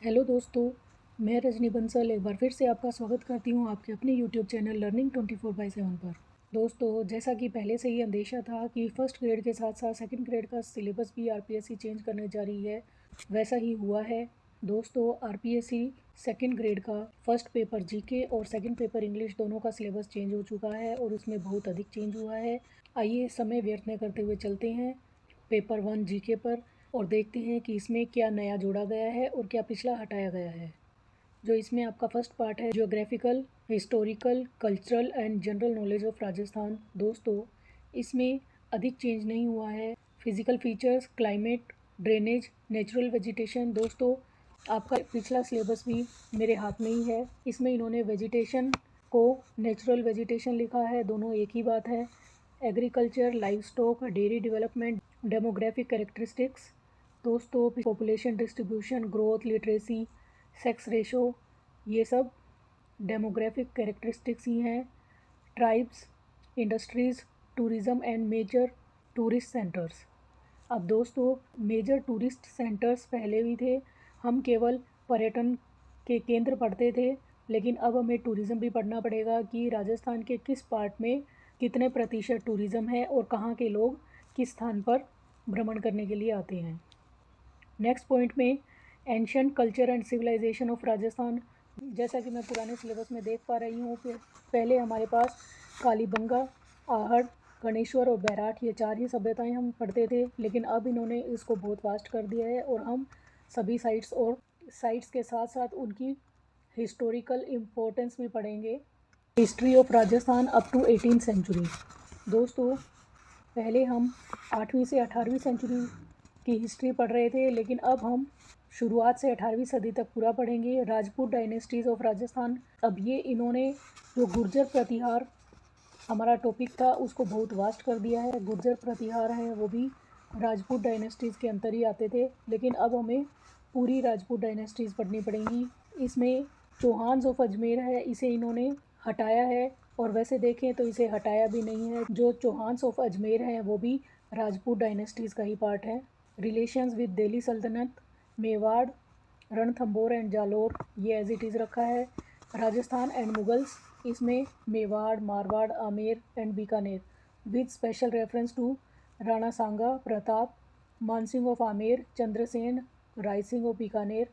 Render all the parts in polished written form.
Hello दोस्तों, मैं रजनी बंसल एक बार फिर से आपका स्वागत करती हूँ आपके अपने यूट्यूब चैनल लर्निंग 24/7 पर। दोस्तों, जैसा कि पहले से ही अंदेशा था कि फर्स्ट ग्रेड के साथ साथ सेकंड ग्रेड का सिलेबस भी आरपीएससी चेंज करने जा रही है, वैसा ही हुआ है। दोस्तों, आरपीएससी सेकंड ग्रेड का फर्स्ट पेपर जीके और सेकंड पेपर इंग्लिश दोनों का सिलेबस चेंज हो चुका है और उसमें बहुत अधिक चेंज हुआ है। आइए समय व्यर्थ न करते हुए चलते हैं पेपर 1 जीके पर और देखते हैं कि इसमें क्या नया जोड़ा गया है और क्या पिछला हटाया गया है। जो इसमें आपका फर्स्ट पार्ट है, geographical, historical, cultural and general knowledge of Rajasthan. दोस्तों, इसमें अधिक चेंज नहीं हुआ है। Physical features, climate, drainage, natural vegetation. दोस्तों, आपका पिछला सिलेबस भी मेरे हाथ में ही है। इसमें इन्होंने वेजिटेशन को नेचुरल वेजिटेशन लिखा है, दोनों एक ही बात है। Agriculture, livestock, dairy development, demographic characteristics. दोस्तों, population distribution, growth, literacy, sex ratio, ये सब डेमोग्राफिक कैरेक्टरिस्टिक्स ही हैं। Tribes, industries, tourism and major tourist centres. अब दोस्तों, मेजर टूरिस्ट सेंटर्स पहले भी थे, हम केवल पर्यटन के केंद्र पढ़ते थे, लेकिन अब हमें टूरिज़्म भी पढ़ना पड़ेगा कि राजस्थान के किस पार्ट में कितने प्रतिशत टूरिज़्म है और कहाँ के लोग किस स्थान पर भ्रमण करने के लिए आते हैं। नेक्स्ट पॉइंट में ancient culture and civilisation of Rajasthan. जैसा कि मैं पुराने सिलेबस में देख पा रही हूँ, फिर पहले हमारे पास कालीबंगा, आहड़, गणेश्वर और बैराठ, ये 4 ही सभ्यताएं हम पढ़ते थे, लेकिन अब इन्होंने इसको बहुत वास्ट कर दिया है और हम सभी साइट्स के साथ साथ उनकी हिस्टोरिकल इम्पोर्टेंस भी पढ़ेंगे। History of Rajasthan up to 18th century. दोस्तों, पहले हम 8वीं से 18वीं सेंचुरी की हिस्ट्री पढ़ रहे थे, लेकिन अब हम शुरुआत से 18वीं सदी तक पूरा पढ़ेंगे। Rajput dynasties of Rajasthan. अब ये इन्होंने जो गुर्जर प्रतिहार हमारा टॉपिक था उसको बहुत वास्ट कर दिया है। गुर्जर प्रतिहार हैं वो भी राजपूत डायनेस्टीज़ के अंदर ही आते थे, लेकिन अब हमें पूरी राजपूत डायनेस्टीज़ पढ़नी पड़ेंगी। इसमें चौहान्स ऑफ अजमेर है, इसे इन्होंने हटाया है, और वैसे देखें तो इसे हटाया भी नहीं है। जो चौहान्स ऑफ अजमेर हैं वो भी राजपूत डायनेस्टीज़ का ही पार्ट है। रिलेशंस विद दिल्ली सल्तनत, मेवाड़, रणथंभौर एंड जालोर, ये एज इट इज़ रखा है। राजस्थान एंड मुगल्स, इसमें Mewar, Marwar, Amer and Bikaner with special reference to Rana Sanga, Pratap, Mansingh of Amer, Chandrasen, Rai Singh of Bikaner,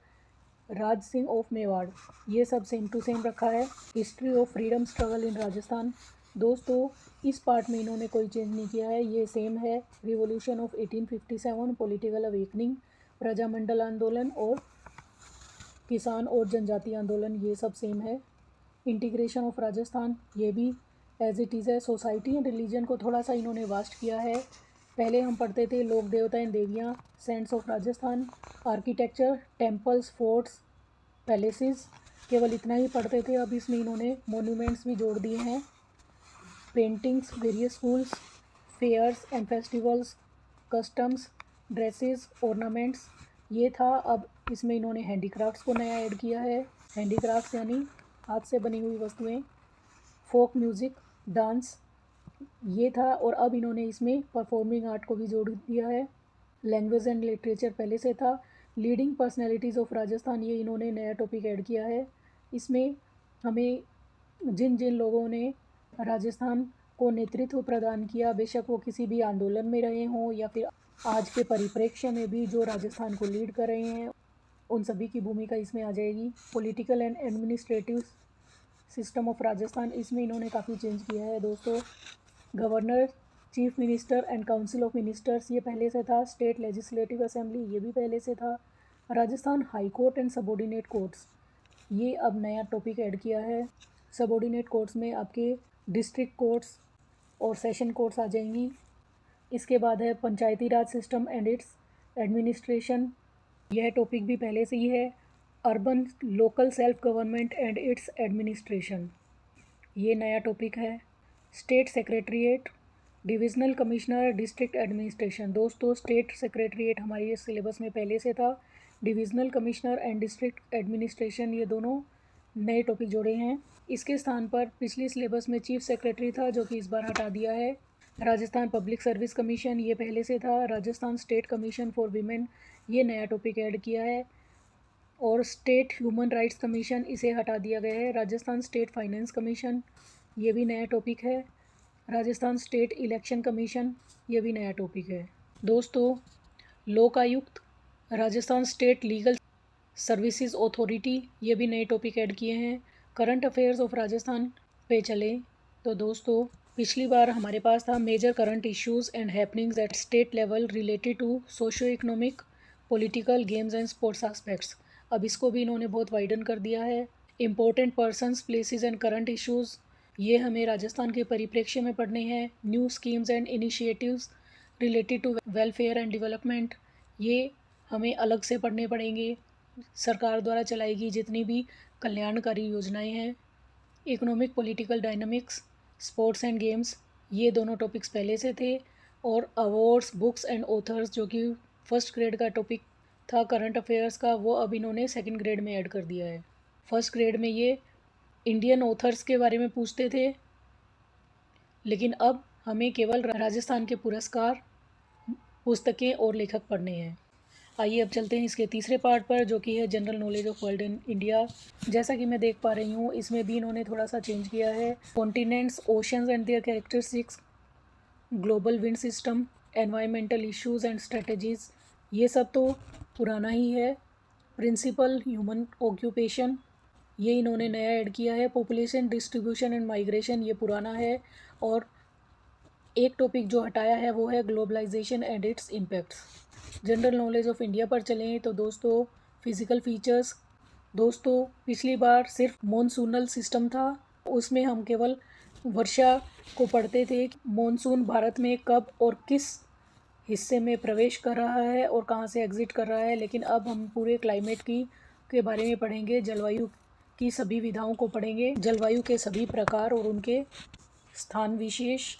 Raj Singh of Mewar, ये सब सेम टू सेम रखा है। History of freedom struggle in Rajasthan. दोस्तों, इस पार्ट में इन्होंने कोई चेंज नहीं किया है, ये सेम है। Revolution of 1857, political awakening, Prajamandal आंदोलन और किसान और जनजाति आंदोलन, ये सब सेम है। इंटीग्रेशन ऑफ राजस्थान, ये भी एज इट इज़ है। सोसाइटी एंड रिलीजन को थोड़ा सा इन्होंने वास्ट किया है। पहले हम पढ़ते थे लोक देवता एंड देवियाँ, saints of Rajasthan, architecture, temples, forts, palaces, केवल इतना ही पढ़ते थे। अब इसमें इन्होंने मोन्यूमेंट्स भी जोड़ दिए हैं। Paintings, various schools, fairs and festivals, customs, dresses, ornaments, ये था। अब इसमें इन्होंने हैंडीक्राफ्ट्स को नया ऐड किया है। हैंडीक्राफ्ट्स यानी हाथ से बनी हुई वस्तुएं। फोक म्यूज़िक, डांस, ये था, और अब इन्होंने इसमें परफॉर्मिंग आर्ट को भी जोड़ दिया है। लैंग्वेज एंड लिटरेचर पहले से था। लीडिंग पर्सनैलिटीज़ ऑफ राजस्थान, ये इन्होंने नया टॉपिक ऐड किया है। इसमें हमें जिन जिन लोगों ने राजस्थान को नेतृत्व प्रदान किया, बेशक वो किसी भी आंदोलन में रहे हों या फिर आज के परिप्रेक्ष्य में भी जो राजस्थान को लीड कर रहे हैं, उन सभी की भूमिका इसमें आ जाएगी। Political and administrative system of Rajasthan, इसमें इन्होंने काफ़ी चेंज किया है। दोस्तों, governor, chief minister and council of ministers, ये पहले से था। स्टेट लेजिस्लेटिव असेंबली, ये भी पहले से था। Rajasthan high court and subordinate courts, ये अब नया टॉपिक ऐड किया है। सबॉर्डिनेट कोर्ट्स में आपके डिस्ट्रिक्ट कोर्ट्स और सेशन कोर्ट्स आ जाएंगी। इसके बाद है पंचायती राज सिस्टम एंड इट्स एडमिनिस्ट्रेशन, यह टॉपिक भी पहले से ही है। Urban local self government and it's administration, ये नया टॉपिक है। State secretariat, divisional commissioner, district administration. दोस्तों, स्टेट सेक्रेटरीट हमारे सिलेबस में पहले से था। Divisional commissioner and district administration, ये दोनों नए टॉपिक जोड़े हैं। इसके स्थान पर पिछले सिलेबस में चीफ सेक्रेटरी था, जो कि इस बार हटा दिया है। राजस्थान पब्लिक सर्विस कमीशन, ये पहले से था। Rajasthan state commission for women, ये नया टॉपिक ऐड किया है। और स्टेट ह्यूमन राइट्स कमीशन, इसे हटा दिया गया है। राजस्थान स्टेट फाइनेंस कमीशन, ये भी नया टॉपिक है। राजस्थान स्टेट इलेक्शन कमीशन, ये भी नया टॉपिक है। दोस्तों, Lokayukta, Rajasthan state legal services authority, ये भी नए टॉपिक ऐड किए हैं। करंट अफेयर्स ऑफ राजस्थान पे चलें तो दोस्तों, पिछली बार हमारे पास था major current issues and happenings at state level related to socio economic, political, games and sports aspects. अब इसको भी इन्होंने बहुत वाइडन कर दिया है। Important persons, places and current issues, ये हमें राजस्थान के परिप्रेक्ष्य में पढ़ने हैं। New schemes and initiatives related to welfare and development, ये हमें अलग से पढ़ने पड़ेंगे। सरकार द्वारा चलाई गई जितनी भी कल्याणकारी योजनाएं हैं। Economic political dynamics, sports and games, ये दोनों टॉपिक्स पहले से थे। और अवार्ड्स, बुक्स एंड ऑथर्स, जो कि फर्स्ट ग्रेड का टॉपिक था करंट अफेयर्स का, वो अब इन्होंने सेकंड ग्रेड में ऐड कर दिया है। फर्स्ट ग्रेड में ये इंडियन ऑथर्स के बारे में पूछते थे, लेकिन अब हमें केवल राजस्थान के पुरस्कार, पुस्तकें और लेखक पढ़ने हैं। आइए अब चलते हैं इसके तीसरे पार्ट पर, जो कि है general knowledge of world and India. जैसा कि मैं देख पा रही हूँ, इसमें भी इन्होंने थोड़ा सा चेंज किया है। Continents, oceans and there characteristics, global wind system, environmental issues and strategies, ये सब तो पुराना ही है। प्रिंसिपल ह्यूमन ऑक्यूपेशन, ये इन्होंने नया ऐड किया है। पॉपुलेशन डिस्ट्रीब्यूशन एंड माइग्रेशन, ये पुराना है। और एक टॉपिक जो हटाया है वो है globalisation and its impacts. General knowledge of India पर चलें तो दोस्तों, फिज़िकल फीचर्स, दोस्तों पिछली बार सिर्फ मॉनसूनल सिस्टम था, उसमें हम केवल वर्षा को पढ़ते थे। मॉनसून भारत में कब और किस हिस्से में प्रवेश कर रहा है और कहाँ से एग्ज़िट कर रहा है, लेकिन अब हम पूरे क्लाइमेट के बारे में पढ़ेंगे। जलवायु की सभी विधाओं को पढ़ेंगे, जलवायु के सभी प्रकार और उनके स्थान विशेष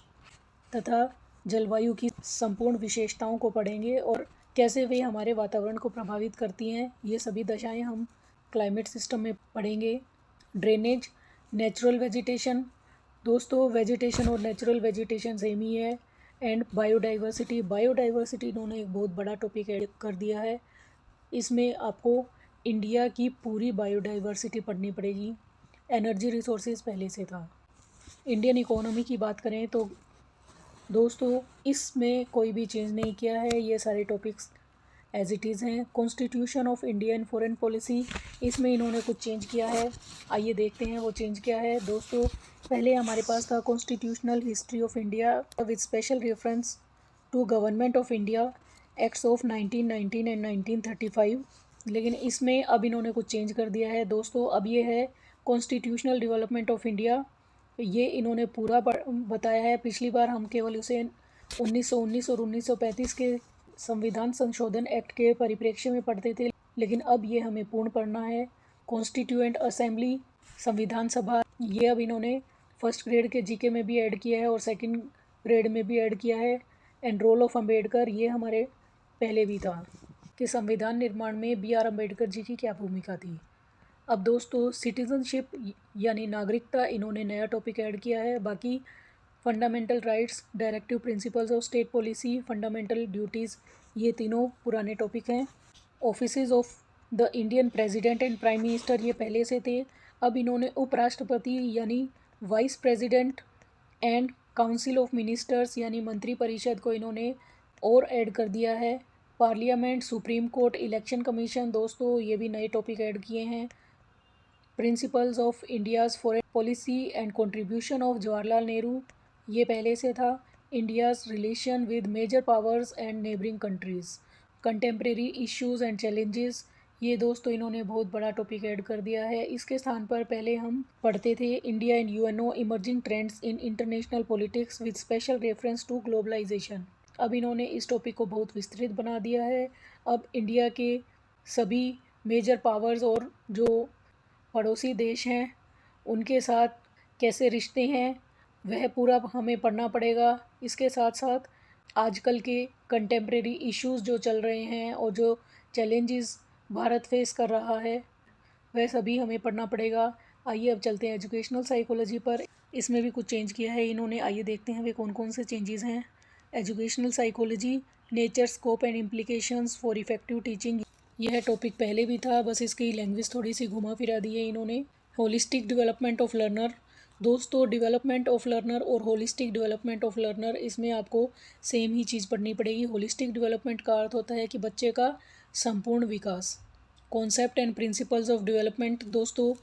तथा जलवायु की संपूर्ण विशेषताओं को पढ़ेंगे और कैसे वे हमारे वातावरण को प्रभावित करती हैं। ये सभी दशाएं हम क्लाइमेट सिस्टम में पढ़ेंगे। ड्रेनेज, नेचुरल वेजिटेशन, दोस्तों वेजिटेशन और नेचुरल वेजिटेशन सेम ही है। एंड बायोडाइवर्सिटी, बायोडाइवर्सिटी इन्होंने एक बहुत बड़ा टॉपिक ऐड कर दिया है। इसमें आपको इंडिया की पूरी बायोडाइवर्सिटी पढ़नी पड़ेगी। एनर्जी रिसोर्सेज पहले से था। इंडियन इकोनॉमी की बात करें तो दोस्तों, इसमें कोई भी चेंज नहीं किया है, ये सारे टॉपिक्स एज इट इज़ हैं। Constitution of India and foreign policy, इसमें इन्होंने कुछ चेंज किया है। आइए देखते हैं वो चेंज क्या है। दोस्तों, पहले हमारे पास था constitutional history of India with special reference to government of India acts of 1919 and 1935, लेकिन इसमें अब इन्होंने कुछ चेंज कर दिया है। दोस्तों, अब ये है कॉन्स्टिट्यूशनल डेवलपमेंट ऑफ इंडिया, ये इन्होंने पूरा बताया है। पिछली बार हम केवल उसे 1919 और 1935 के संविधान संशोधन एक्ट के परिप्रेक्ष्य में पढ़ते थे, लेकिन अब ये हमें पूर्ण पढ़ना है। कॉन्स्टिट्यूएंट असेंबली, संविधान सभा, ये अब इन्होंने फर्स्ट ग्रेड के जीके में भी ऐड किया है और सेकंड ग्रेड में भी ऐड किया है। एंड रोल ऑफ अम्बेडकर, ये हमारे पहले भी था कि संविधान निर्माण में BR अम्बेडकर जी की क्या भूमिका थी। अब दोस्तों, सिटीज़नशिप यानी नागरिकता, इन्होंने नया टॉपिक ऐड किया है। बाकी fundamental rights, directive principles of state policy, fundamental duties, ये तीनों पुराने टॉपिक हैं। Offices of the Indian president and prime minister, ये पहले से थे। अब इन्होंने उपराष्ट्रपति यानी vice president and council of ministers यानी मंत्री परिषद को इन्होंने और ऐड कर दिया है। Parliament, supreme court, election commission, दोस्तों ये भी नए टॉपिक ऐड किए हैं। Principles of India's foreign policy and contribution of Jawaharlal Nehru, ये पहले से था। India's relation with major powers and neighbouring countries, contemporary issues and challenges, ये दोस्तों इन्होंने बहुत बड़ा टॉपिक ऐड कर दिया है। इसके स्थान पर पहले हम पढ़ते थे India and UNO, emerging trends in international politics with special reference to globalisation. अब इन्होंने इस टॉपिक को बहुत विस्तृत बना दिया है। अब इंडिया के सभी मेजर पावर्स और जो पड़ोसी देश हैं उनके साथ कैसे रिश्ते हैं, वह पूरा हमें पढ़ना पड़ेगा। इसके साथ साथ आजकल के कंटेम्प्रेरी इश्यूज़ जो चल रहे हैं और जो चैलेंजेस भारत फेस कर रहा है, वह सभी हमें पढ़ना पड़ेगा। आइए अब चलते हैं एजुकेशनल साइकोलॉजी पर, इसमें भी कुछ चेंज किया है इन्होंने। आइए देखते हैं वे कौन कौन से चेंजेस हैं। Educational psychology, nature, scope and implications for effective teaching, यह टॉपिक पहले भी था, बस इसकी लैंग्वेज थोड़ी सी घुमा फिरा दी है इन्होंने। Holistic development of learner. दोस्तों, डेवलपमेंट ऑफ लर्नर और होलिस्टिक डेवलपमेंट ऑफ लर्नर, इसमें आपको सेम ही चीज़ पढ़नी पड़ेगी। होलिस्टिक डेवलपमेंट का अर्थ होता है कि बच्चे का संपूर्ण विकास। Concept and principles of development. दोस्तों,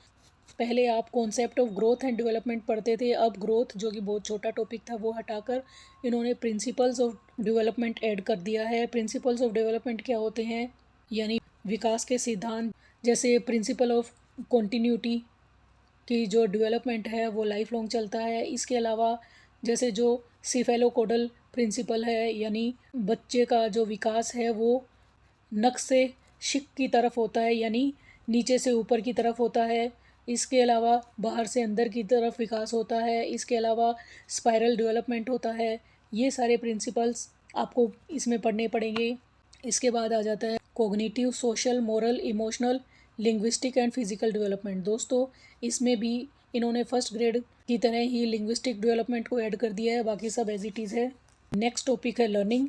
पहले आप concept of growth and development पढ़ते थे, अब ग्रोथ जो कि बहुत छोटा टॉपिक था वो हटाकर इन्होंने प्रिंसिपल्स ऑफ डेवलपमेंट ऐड कर दिया है। प्रिंसिपल्स ऑफ डेवलपमेंट क्या होते हैं, यानी विकास के सिद्धांत। जैसे प्रिंसिपल ऑफ कॉन्टीन्यूटी की जो डेवलपमेंट है वो लाइफ लॉन्ग चलता है। इसके अलावा जैसे जो सिफेलोकोडल प्रिंसिपल है, यानी बच्चे का जो विकास है वो नख से शिक की तरफ होता है, यानी नीचे से ऊपर की तरफ होता है। इसके अलावा बाहर से अंदर की तरफ विकास होता है। इसके अलावा स्पाइरल डेवलपमेंट होता है। ये सारे प्रिंसिपल्स आपको इसमें पढ़ने पड़ेंगे। इसके बाद आ जाता है cognitive, social, moral, emotional, linguistic and physical development. दोस्तों, इसमें भी इन्होंने फर्स्ट ग्रेड की तरह ही लिंग्विस्टिक डेवलपमेंट को ऐड कर दिया है, बाकी सब एज इट इज़ है। नेक्स्ट टॉपिक है लर्निंग।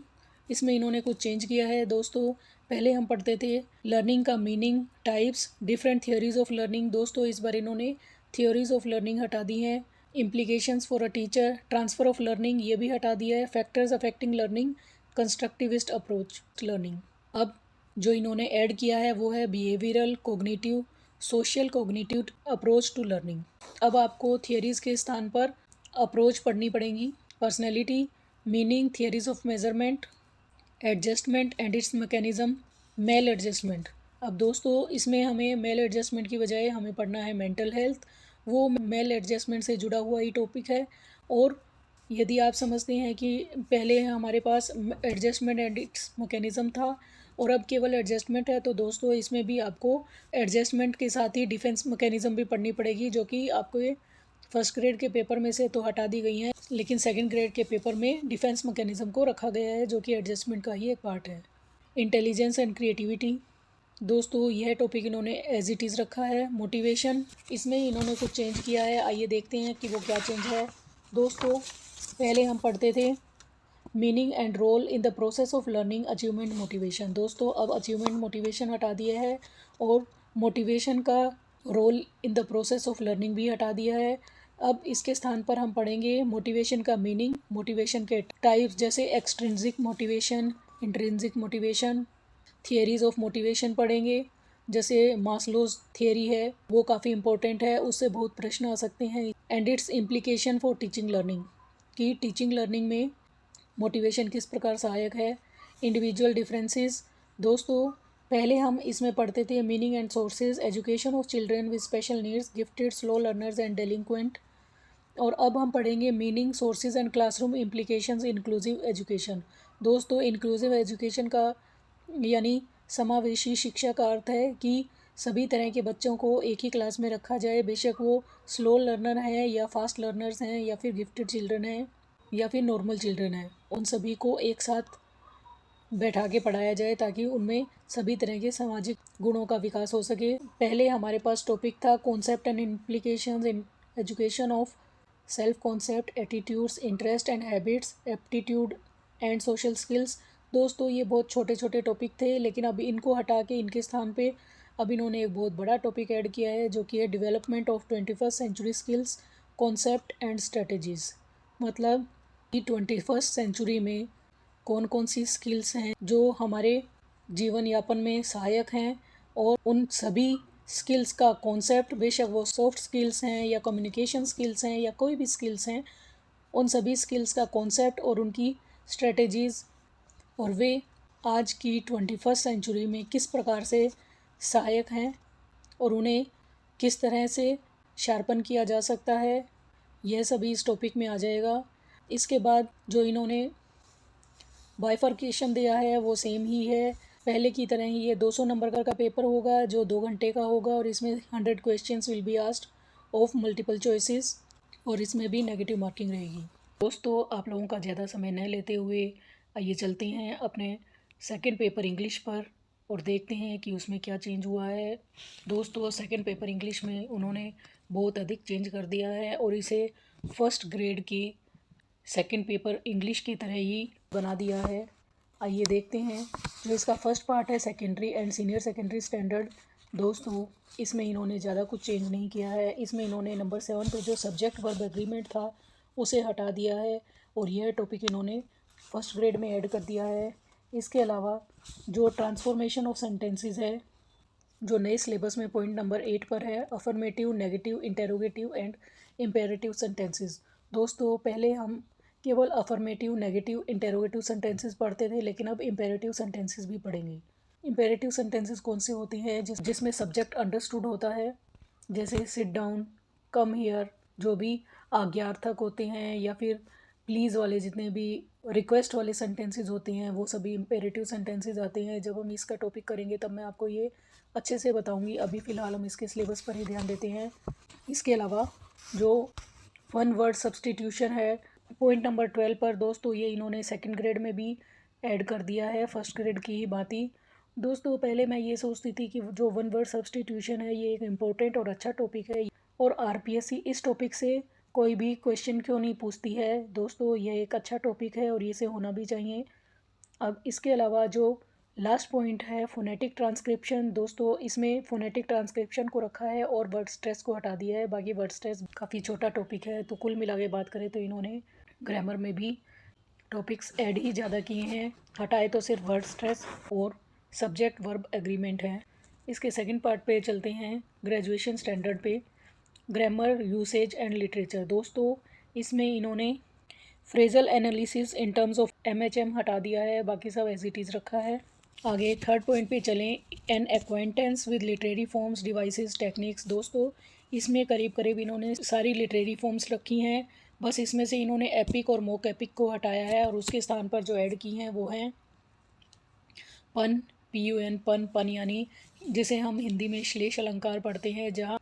इसमें इन्होंने कुछ चेंज किया है। दोस्तों, पहले हम पढ़ते थे लर्निंग का meaning, types, different theories of learning. दोस्तों, इस बार इन्होंने थियोरीज ऑफ लर्निंग हटा दी हैं। Implications for a teacher, transfer of learning, ये भी हटा दिया है। Factors affecting learning, constructivist approach learning. अब जो इन्होंने ऐड किया है वो है behavioural, cognitive, social, cognitive approach to learning. अब आपको थियरीज़ के स्थान पर अप्रोच पढ़नी पड़ेंगी। Personality, meaning, theories of measurement, adjustment and its mechanism, maladjustment. अब दोस्तों, इसमें हमें मेल एडजस्टमेंट की बजाय हमें पढ़ना है मेंटल हेल्थ। वो मेल एडजस्टमेंट से जुड़ा हुआ ही टॉपिक है। और यदि आप समझते हैं कि पहले हमारे पास एडजस्टमेंट एंड इट्स मैकेनिज़्म था और अब केवल एडजस्टमेंट है, तो दोस्तों इसमें भी आपको एडजस्टमेंट के साथ ही डिफेंस मैकेनिज़्म भी पढ़नी पड़ेगी, जो कि आपको ये फर्स्ट ग्रेड के पेपर में से तो हटा दी गई हैं, लेकिन सेकंड ग्रेड के पेपर में डिफेंस मैकेनिज़्म को रखा गया है, जो कि एडजस्टमेंट का ही एक पार्ट है। Intelligence and creativity. दोस्तों, यह टॉपिक इन्होंने एज इट इज़ रखा है। मोटिवेशन, इसमें इन्होंने कुछ चेंज किया है, आइए देखते हैं कि वो क्या चेंज है। दोस्तों, पहले हम पढ़ते थे meaning and role in the process of learning, achievement, motivation. दोस्तों, अब अचीवमेंट मोटिवेशन हटा दिया है और मोटिवेशन का role in the process of learning भी हटा दिया है। अब इसके स्थान पर हम पढ़ेंगे मोटिवेशन का मीनिंग, मोटिवेशन के टाइप्स, जैसे extrinsic motivation, intrinsic motivation, theories of motivation पढ़ेंगे। जैसे मास्लोज थियरी है, वो काफ़ी इंपॉर्टेंट है, उससे बहुत प्रश्न आ सकते हैं। And its implication for teaching learning, कि टीचिंग लर्निंग में मोटिवेशन किस प्रकार सहायक है। Individual differences. दोस्तों, पहले हम इसमें पढ़ते थे meaning and sources, education of children with special needs, gifted, slow learners and delinquent. और अब हम पढ़ेंगे meaning, sources and classroom implications, inclusive education. दोस्तों, इंक्लूसिव एजुकेशन का यानी समावेशी शिक्षा का अर्थ है कि सभी तरह के बच्चों को एक ही क्लास में रखा जाए, बेशक वो स्लो लर्नर हैं या फास्ट लर्नर्स हैं या फिर गिफ्टेड चिल्ड्रन हैं या फिर नॉर्मल चिल्ड्रन हैं, उन सभी को एक साथ बैठा के पढ़ाया जाए ताकि उनमें सभी तरह के सामाजिक गुणों का विकास हो सके। पहले हमारे पास टॉपिक था concept and implications in education of self concept, attitudes, interest and habits, aptitude and social skills. दोस्तों, ये बहुत छोटे छोटे टॉपिक थे, लेकिन अब इनको हटा के इनके स्थान पे अब इन्होंने एक बहुत बड़ा टॉपिक ऐड किया है, जो कि है development of 21st century skills, concept and strategies. मतलब कि 21st सेंचुरी में कौन कौन सी स्किल्स हैं जो हमारे जीवन यापन में सहायक हैं, और उन सभी स्किल्स का कॉन्सेप्ट, बेशक वो सॉफ्ट स्किल्स हैं या कम्युनिकेशन स्किल्स हैं या कोई भी स्किल्स हैं, उन सभी स्किल्स का कॉन्सेप्ट और उनकी स्ट्रेटजीज़, और वे आज की 21st सेंचुरी में किस प्रकार से सहायक हैं और उन्हें किस तरह से शार्पन किया जा सकता है, यह सभी इस टॉपिक में आ जाएगा। इसके बाद जो इन्होंने बाइफर्केशन दिया है वो सेम ही है, पहले की तरह ही ये 200 नंबर का पेपर होगा जो 2 घंटे का होगा, और इसमें 100 questions will be asked of multiple choices, और इसमें भी नेगेटिव मार्किंग रहेगी। दोस्तों, आप लोगों का ज़्यादा समय न लेते हुए आइए चलते हैं अपने सेकंड पेपर इंग्लिश पर और देखते हैं कि उसमें क्या चेंज हुआ है। दोस्तों, सेकंड पेपर इंग्लिश में उन्होंने बहुत अधिक चेंज कर दिया है और इसे फर्स्ट ग्रेड की सेकंड पेपर इंग्लिश की तरह ही बना दिया है। आइए देखते हैं। जो इसका फर्स्ट पार्ट है secondary and senior secondary standard, दोस्तों इसमें इन्होंने ज़्यादा कुछ चेंज नहीं किया है। इसमें इन्होंने नंबर 7 पे जो सब्जेक्ट वर्ब एग्रीमेंट था उसे हटा दिया है और यह टॉपिक इन्होंने फर्स्ट ग्रेड में ऐड कर दिया है। इसके अलावा जो ट्रांसफॉर्मेशन ऑफ सेंटेंसेस है, जो नए सिलेबस में पॉइंट नंबर 8 पर है, affirmative, negative, interrogative and imperative sentences. दोस्तों पहले हम केवल अफर्मेटिव, नेगेटिव, इंटेरोगेटिव सेंटेंसेस पढ़ते थे, लेकिन अब इम्पेरेटिव सेंटेंसेस भी पढ़ेंगे। इम्पेरेटिव सेंटेंसेस कौन सी होती हैं? जिसमें सब्जेक्ट अंडरस्टूड होता है, जैसे सिट डाउन, कम हियर, जो भी आज्ञार्थक होते हैं, या फिर प्लीज़ वाले जितने भी रिक्वेस्ट वाले सेंटेंसेस होते हैं वो सभी इम्पेरेटिव सेंटेंसेस आते हैं। जब हम इसका टॉपिक करेंगे तब मैं आपको ये अच्छे से बताऊंगी। अभी फ़िलहाल हम इसके सिलेबस पर ही ध्यान देते हैं। इसके अलावा जो वन वर्ड सब्सटीट्यूशन है पॉइंट नंबर 12 पर, दोस्तों ये इन्होंने सेकंड ग्रेड में भी ऐड कर दिया है, फर्स्ट ग्रेड की ही भांति। दोस्तों पहले मैं ये सोचती थी कि जो वन वर्ड सब्सटीट्यूशन है ये एक इम्पोर्टेंट और अच्छा टॉपिक है, और आरपीएससी इस टॉपिक से कोई भी क्वेश्चन क्यों नहीं पूछती है। दोस्तों ये एक अच्छा टॉपिक है और इसे होना भी चाहिए। अब इसके अलावा जो लास्ट पॉइंट है फोनेटिक ट्रांसक्रिप्शन, दोस्तों इसमें फोनेटिक ट्रांसक्रिप्शन को रखा है और वर्ड स्ट्रेस को हटा दिया है। बाकी वर्ड स्ट्रेस काफ़ी छोटा टॉपिक है, तो कुल मिला के बात करें तो इन्होंने ग्रामर में भी टॉपिक्स ऐड ही ज़्यादा किए हैं। हटाए तो सिर्फ वर्ड स्ट्रेस और सब्जेक्ट वर्ब एग्रीमेंट है। इसके सेकंड पार्ट पे चलते हैं, ग्रेजुएशन स्टैंडर्ड पे, ग्रामर, यूसेज एंड लिटरेचर। दोस्तों इसमें इन्होंने phrasal analysis in terms of MHM हटा दिया है, बाकी सब एज इट इज़ रखा है। आगे थर्ड पॉइंट पे चलें, an acquaintance with literary forms, devices, techniques. दोस्तों इसमें करीब करीब इन्होंने सारी लिटरेरी फॉर्म्स रखी हैं, बस इसमें से इन्होंने एपिक और मोक एपिक को हटाया है और उसके स्थान पर जो ऐड की हैं वो हैं पन, PUN, पन, पन यानी जिसे हम हिंदी में श्लेष अलंकार पढ़ते हैं, जहाँ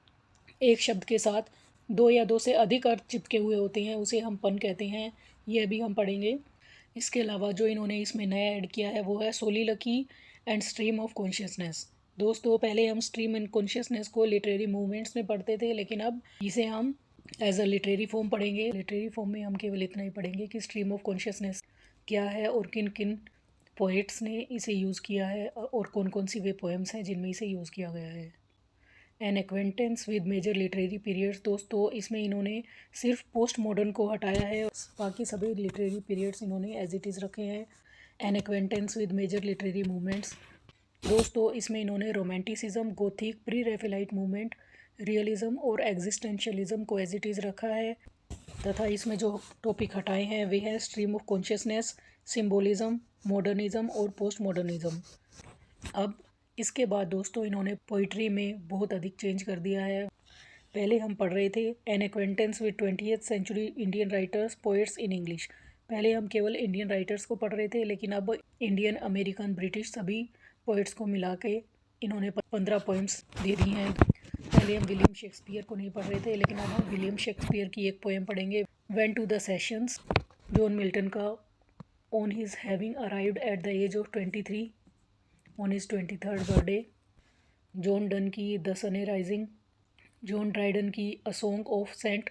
एक शब्द के साथ दो या दो से अधिक अर्थ चिपके हुए होते हैं, उसे हम पन कहते हैं। यह भी हम पढ़ेंगे। इसके अलावा जो इन्होंने इसमें नया ऐड किया है वो है सोलिलकी एंड स्ट्रीम ऑफ कॉन्शियसनेस। दोस्तों पहले हम स्ट्रीम एंड कॉन्शियसनेस को लिटरेरी मूवमेंट्स में पढ़ते थे, लेकिन अब इसे हम एज अ लिटरेरी फॉर्म पढ़ेंगे। लिटरेरी फॉर्म में हम केवल इतना ही पढ़ेंगे कि स्ट्रीम ऑफ कॉन्शियसनेस क्या है और किन किन पोइट्स ने इसे यूज़ किया है और कौन कौन सी वे पोएम्स हैं जिनमें इसे यूज़ किया गया है। An acquaintance with major literary periods, दोस्तों इसमें इन्होंने सिर्फ पोस्ट मॉडर्न को हटाया है, बाकी सभी लिटरेरी पीरियड्स इन्होंने एज इट इज़ रखे हैं। An acquaintance with major literary movements, दोस्तों इसमें इन्होंने romanticism, gothic, pre raphaelite movement, realism और एग्जिस्टेंशियलिज्म को एज इट इज़ रखा है, तथा इसमें जो टॉपिक हटाए हैं वे हैं stream of consciousness, symbolism, modernism और पोस्ट मॉडर्निज्म। अब इसके बाद दोस्तों इन्होंने पोइट्री में बहुत अधिक चेंज कर दिया है। पहले हम पढ़ रहे थे an acquaintance with 20th century Indian writers, poets in English. पहले हम केवल इंडियन राइटर्स को पढ़ रहे थे, लेकिन अब इंडियन, अमेरिकन, ब्रिटिश सभी पोएट्स को मिला के इन्होंने 15 पोएम्स दे दी हैं। पहले हम विलियम शेक्सपियर को नहीं पढ़ रहे थे, लेकिन अब हम विलियम शेक्सपियर की एक पोएम पढ़ेंगे, went to the sessions, John Milton का on his having arrived at the age of 23 on his 23rd birthday, John Donne की the sun rising, John Dryden की a song of Saint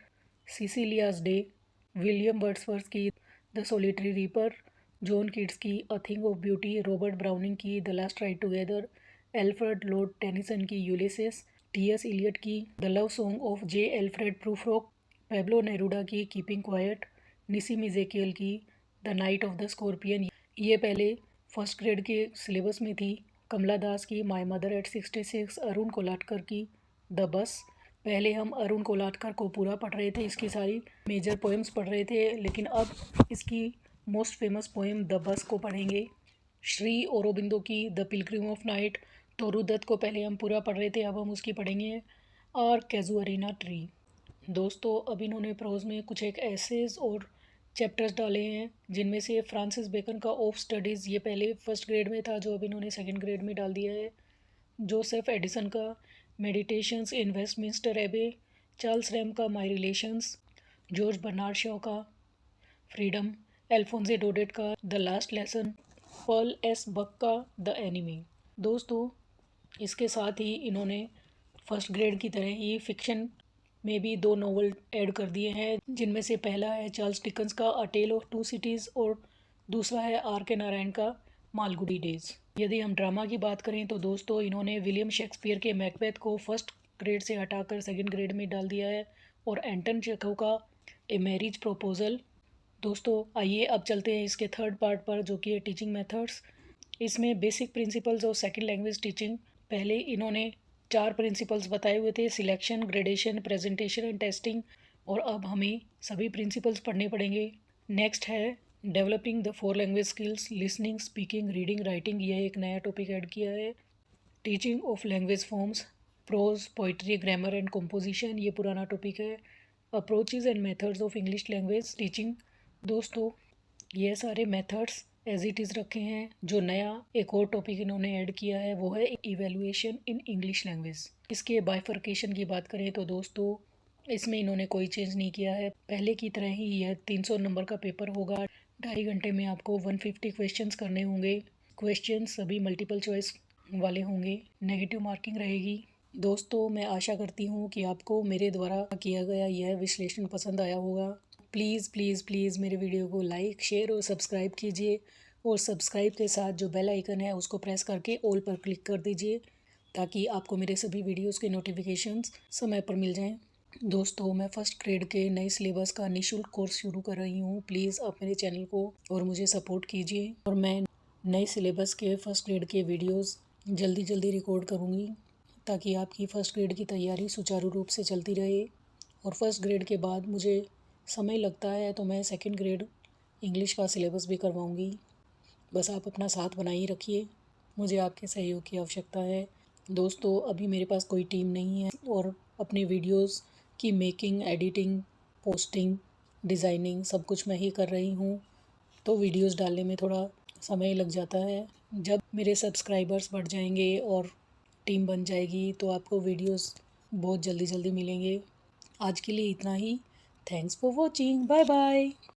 Cecilia's day, William Wordsworth की the solitary reaper, John Keats की a thing of beauty, Robert Browning की the last ride together, Alfred Lord Tennyson की Ulysses, T.S. Eliot की the love song of J. Alfred प्रूफ्रोक, Pablo नेरूडा की keeping quiet, निसिम इजेकियल की the night of the scorpion. ये पहले first grade के syllabus में थी। कमला दास की my mother eight 66, Arun Kolatkar की द बस। पहले हम अरुण कोलाटकर को पूरा पढ़ रहे थे, इसकी सारी मेजर पोएम्स पढ़ रहे थे, लेकिन अब इसकी most famous poem the bus को पढ़ेंगे। श्री औरोबिंदो की the pilgrim of night, Toru Dutt को पहले हम पूरा पढ़ रहे थे, अब हम उसकी पढ़ेंगे। और कैजुअरीना ट्री। दोस्तों अब इन्होंने प्रोज में कुछ एक एसेज और चैप्टर्स डाले हैं, जिनमें से फ्रांसिस बेकन का ऑफ स्टडीज़, ये पहले फर्स्ट ग्रेड में था, जो अब इन्होंने सेकंड ग्रेड में डाल दिया है। जोसेफ एडिसन का meditations in Westminster Abbey, Charles Lamb का my relations, George Bernard Shaw का फ्रीडम, एल्फोंसे डोडेट का the last lesson, Pearl S Buck का द एनिमी। दोस्तों इसके साथ ही इन्होंने फर्स्ट ग्रेड की तरह ही फिक्शन में भी 2 नॉवल ऐड कर दिए हैं, जिनमें से पहला है चार्ल्स डिकन्स का अ टेल ऑफ टू सिटीज़ और दूसरा है आर के नारायण का मालगुडी डेज। यदि हम ड्रामा की बात करें तो दोस्तों इन्होंने विलियम शेक्सपियर के मैकबेथ को फर्स्ट ग्रेड से हटाकर सेकंड ग्रेड में डाल दिया है, और एंटन चेखव का ए मैरिज प्रपोजल। दोस्तों आइए अब चलते हैं इसके थर्ड पार्ट पर, जो कि है टीचिंग मेथड्स। इसमें basic principles of second language teaching. पहले इन्होंने 4 प्रिंसिपल्स बताए हुए थे, selection, gradation, presentation and testing, और अब हमें सभी प्रिंसिपल्स पढ़ने पड़ेंगे। नेक्स्ट है developing the 4 language skills, listening, speaking, reading, writing, यह एक नया टॉपिक ऐड किया है। Teaching of language forms, prose, poetry, grammar and composition, ये पुराना टॉपिक है। Approaches and methods of English language teaching. दोस्तों ये सारे मेथड्स एज इट इज़ रखे हैं। जो नया एक और टॉपिक इन्होंने ऐड किया है वो है इवेलुएशन इन इंग्लिश लैंग्वेज। इसके बाइफर्केशन की बात करें तो दोस्तों इसमें इन्होंने कोई चेंज नहीं किया है, पहले की तरह ही यह 300 नंबर का पेपर होगा। 2.5 घंटे में आपको 150 क्वेश्चंस करने होंगे। क्वेश्चन सभी मल्टीपल चॉइस वाले होंगे, नेगेटिव मार्किंग रहेगी। दोस्तों मैं आशा करती हूँ कि आपको मेरे द्वारा किया गया यह विश्लेषण पसंद आया होगा। प्लीज़ प्लीज़ प्लीज़ मेरे वीडियो को लाइक, शेयर और सब्सक्राइब कीजिए, और सब्सक्राइब के साथ जो बेल आइकन है उसको प्रेस करके ऑल पर क्लिक कर दीजिए, ताकि आपको मेरे सभी वीडियोस के नोटिफिकेशंस समय पर मिल जाएं। दोस्तों मैं फर्स्ट ग्रेड के नए सिलेबस का निःशुल्क कोर्स शुरू कर रही हूँ। प्लीज़ आप मेरे चैनल को और मुझे सपोर्ट कीजिए, और मैं नए सिलेबस के फर्स्ट ग्रेड के वीडियोस जल्दी जल्दी रिकॉर्ड करूँगी, ताकि आपकी फ़र्स्ट ग्रेड की तैयारी सुचारू रूप से चलती रहे। और फर्स्ट ग्रेड के बाद मुझे समय लगता है तो मैं सेकंड ग्रेड इंग्लिश का सिलेबस भी करवाऊँगी। बस आप अपना साथ बनाए रखिए, मुझे आपके सहयोग की आवश्यकता है। दोस्तों अभी मेरे पास कोई टीम नहीं है, और अपने वीडियोस की मेकिंग, एडिटिंग, पोस्टिंग, डिज़ाइनिंग सब कुछ मैं ही कर रही हूँ, तो वीडियोस डालने में थोड़ा समय लग जाता है। जब मेरे सब्सक्राइबर्स बढ़ जाएंगे और टीम बन जाएगी तो आपको वीडियोस बहुत जल्दी जल्दी मिलेंगे। आज के लिए इतना ही। Thanks for watching, bye bye.